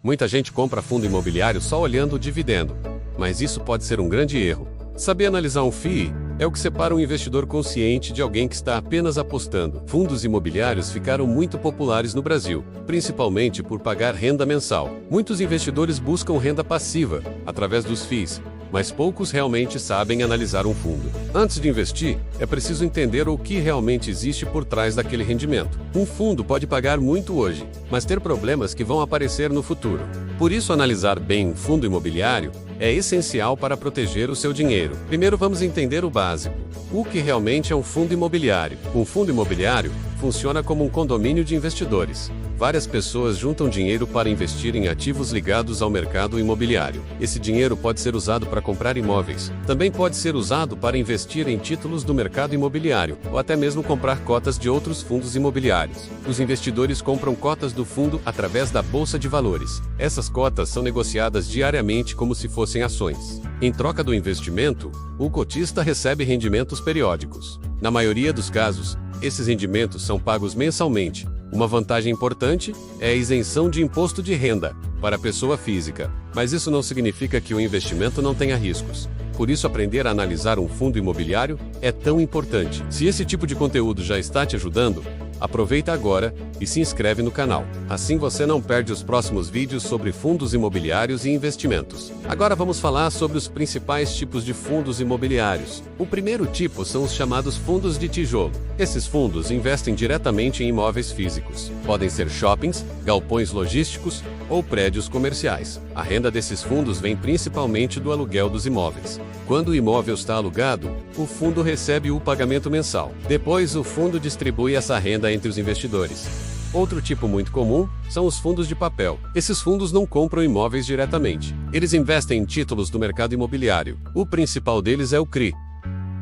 Muita gente compra fundo imobiliário só olhando o dividendo, mas isso pode ser um grande erro. Saber analisar um FII é o que separa um investidor consciente de alguém que está apenas apostando. Fundos imobiliários ficaram muito populares no Brasil, principalmente por pagar renda mensal. Muitos investidores buscam renda passiva, através dos FIIs, mas poucos realmente sabem analisar um fundo. Antes de investir, é preciso entender o que realmente existe por trás daquele rendimento. Um fundo pode pagar muito hoje, mas ter problemas que vão aparecer no futuro. Por isso, analisar bem um fundo imobiliário é essencial para proteger o seu dinheiro. Primeiro, vamos entender o básico. O que realmente é um fundo imobiliário? Um fundo imobiliário funciona como um condomínio de investidores. Várias pessoas juntam dinheiro para investir em ativos ligados ao mercado imobiliário. Esse dinheiro pode ser usado para comprar imóveis. Também pode ser usado para investir em títulos do mercado imobiliário, ou até mesmo comprar cotas de outros fundos imobiliários. Os investidores compram cotas do fundo através da Bolsa de Valores. Essas cotas são negociadas diariamente como se fossem ações. Em troca do investimento, o cotista recebe rendimentos periódicos. Na maioria dos casos, esses rendimentos são pagos mensalmente. Uma vantagem importante é a isenção de imposto de renda para a pessoa física, mas isso não significa que o investimento não tenha riscos. Por isso, aprender a analisar um fundo imobiliário é tão importante. Se esse tipo de conteúdo já está te ajudando, aproveita agora e se inscreve no canal. Assim você não perde os próximos vídeos sobre fundos imobiliários e investimentos. Agora vamos falar sobre os principais tipos de fundos imobiliários. O primeiro tipo são os chamados fundos de tijolo. Esses fundos investem diretamente em imóveis físicos. Podem ser shoppings, galpões logísticos ou prédios comerciais. A renda desses fundos vem principalmente do aluguel dos imóveis. Quando o imóvel está alugado, o fundo recebe o pagamento mensal. Depois, o fundo distribui essa renda entre os investidores. Outro tipo muito comum são os fundos de papel. Esses fundos não compram imóveis diretamente. Eles investem em títulos do mercado imobiliário. O principal deles é o CRI.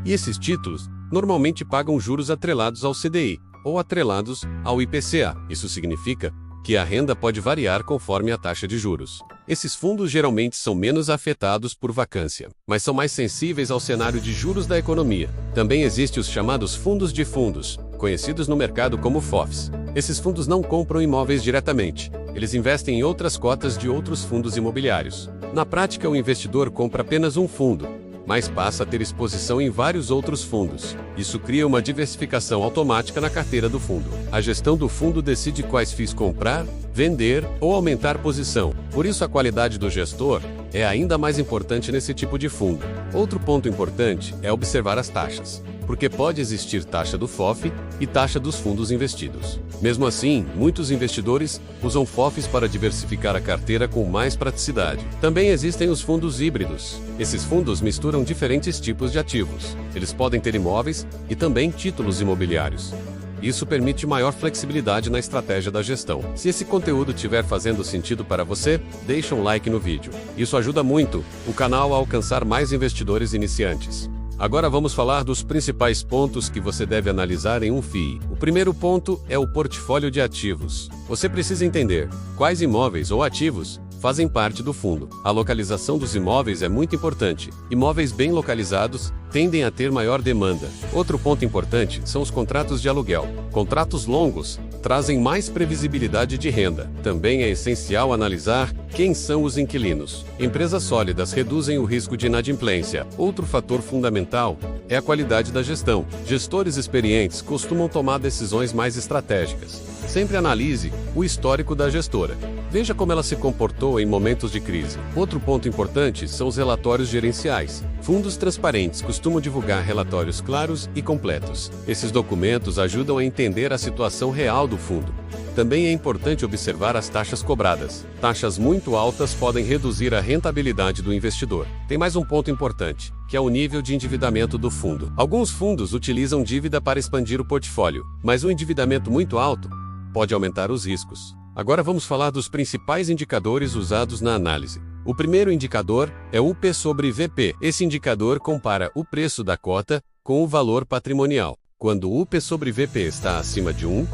E esses títulos normalmente pagam juros atrelados ao CDI ou atrelados ao IPCA. Isso significa que a renda pode variar conforme a taxa de juros. Esses fundos geralmente são menos afetados por vacância, mas são mais sensíveis ao cenário de juros da economia. Também existem os chamados fundos de fundos, conhecidos no mercado como FOFs. Esses fundos não compram imóveis diretamente. Eles investem em outras cotas de outros fundos imobiliários. Na prática, o investidor compra apenas um fundo, mas passa a ter exposição em vários outros fundos. Isso cria uma diversificação automática na carteira do fundo. A gestão do fundo decide quais FIIs comprar, vender ou aumentar posição. Por isso, a qualidade do gestor é ainda mais importante nesse tipo de fundo. Outro ponto importante é observar as taxas, porque pode existir taxa do FOF e taxa dos fundos investidos. Mesmo assim, muitos investidores usam FOFs para diversificar a carteira com mais praticidade. Também existem os fundos híbridos. Esses fundos misturam diferentes tipos de ativos. Eles podem ter imóveis e também títulos imobiliários. Isso permite maior flexibilidade na estratégia da gestão. Se esse conteúdo estiver fazendo sentido para você, deixa um like no vídeo. Isso ajuda muito o canal a alcançar mais investidores iniciantes. Agora vamos falar dos principais pontos que você deve analisar em um FII. O primeiro ponto é o portfólio de ativos. Você precisa entender quais imóveis ou ativos fazem parte do fundo. A localização dos imóveis é muito importante. Imóveis bem localizados tendem a ter maior demanda. Outro ponto importante são os contratos de aluguel. Contratos longos trazem mais previsibilidade de renda. Também é essencial analisar quem são os inquilinos. Empresas sólidas reduzem o risco de inadimplência. Outro fator fundamental é a qualidade da gestão. Gestores experientes costumam tomar decisões mais estratégicas. Sempre analise o histórico da gestora. Veja como ela se comportou em momentos de crise. Outro ponto importante são os relatórios gerenciais. Fundos transparentes costumam divulgar relatórios claros e completos. Esses documentos ajudam a entender a situação real do fundo. Também é importante observar as taxas cobradas. Taxas muito altas podem reduzir a rentabilidade do investidor. Tem mais um ponto importante, que é o nível de endividamento do fundo. Alguns fundos utilizam dívida para expandir o portfólio, mas um endividamento muito alto pode aumentar os riscos. Agora vamos falar dos principais indicadores usados na análise. O primeiro indicador é o P sobre VP. Esse indicador compara o preço da cota com o valor patrimonial. Quando o P sobre VP está acima de 1,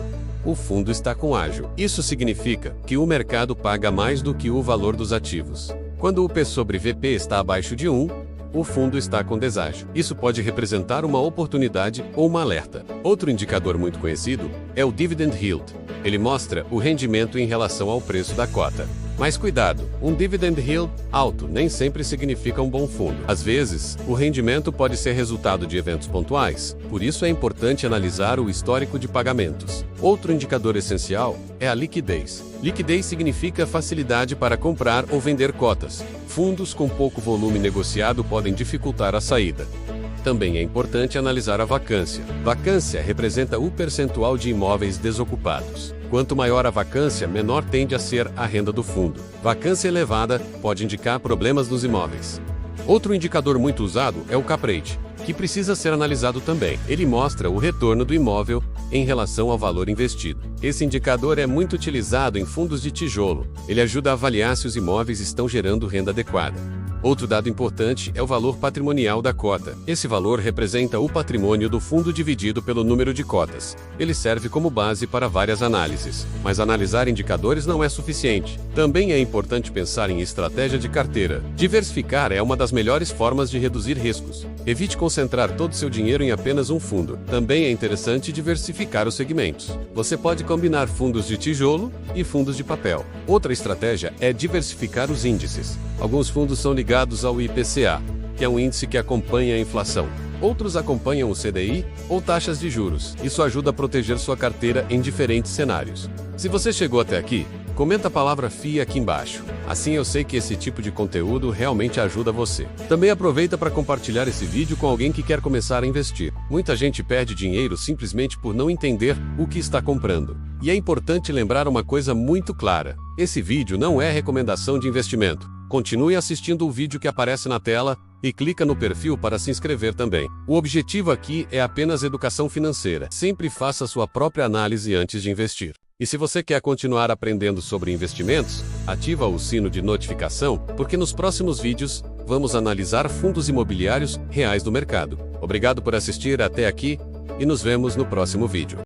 o fundo está com ágio. Isso significa que o mercado paga mais do que o valor dos ativos. Quando o P sobre VP está abaixo de 1, o fundo está com deságio. Isso pode representar uma oportunidade ou uma alerta. Outro indicador muito conhecido é o Dividend Yield. Ele mostra o rendimento em relação ao preço da cota. Mas cuidado, um dividend yield alto nem sempre significa um bom fundo. Às vezes, o rendimento pode ser resultado de eventos pontuais, por isso é importante analisar o histórico de pagamentos. Outro indicador essencial é a liquidez. Liquidez significa facilidade para comprar ou vender cotas. Fundos com pouco volume negociado podem dificultar a saída. Também é importante analisar a vacância. Vacância representa o percentual de imóveis desocupados. Quanto maior a vacância, menor tende a ser a renda do fundo. Vacância elevada pode indicar problemas nos imóveis. Outro indicador muito usado é o cap rate, que precisa ser analisado também. Ele mostra o retorno do imóvel em relação ao valor investido. Esse indicador é muito utilizado em fundos de tijolo. Ele ajuda a avaliar se os imóveis estão gerando renda adequada. Outro dado importante é o valor patrimonial da cota. Esse valor representa o patrimônio do fundo dividido pelo número de cotas. Ele serve como base para várias análises. Mas analisar indicadores não é suficiente. Também é importante pensar em estratégia de carteira. Diversificar é uma das melhores formas de reduzir riscos. Evite concentrar todo o seu dinheiro em apenas um fundo. Também é interessante diversificar os segmentos. Você pode combinar fundos de tijolo e fundos de papel. Outra estratégia é diversificar os índices. Alguns fundos são ligados ao IPCA, que é um índice que acompanha a inflação. Outros acompanham o CDI ou taxas de juros. Isso ajuda a proteger sua carteira em diferentes cenários. Se você chegou até aqui, comenta a palavra FII aqui embaixo. Assim eu sei que esse tipo de conteúdo realmente ajuda você. Também aproveita para compartilhar esse vídeo com alguém que quer começar a investir. Muita gente perde dinheiro simplesmente por não entender o que está comprando. E é importante lembrar uma coisa muito clara. Esse vídeo não é recomendação de investimento. Continue assistindo o vídeo que aparece na tela e clica no perfil para se inscrever também. O objetivo aqui é apenas educação financeira. Sempre faça sua própria análise antes de investir. E se você quer continuar aprendendo sobre investimentos, ativa o sino de notificação, porque nos próximos vídeos vamos analisar fundos imobiliários reais do mercado. Obrigado por assistir até aqui e nos vemos no próximo vídeo.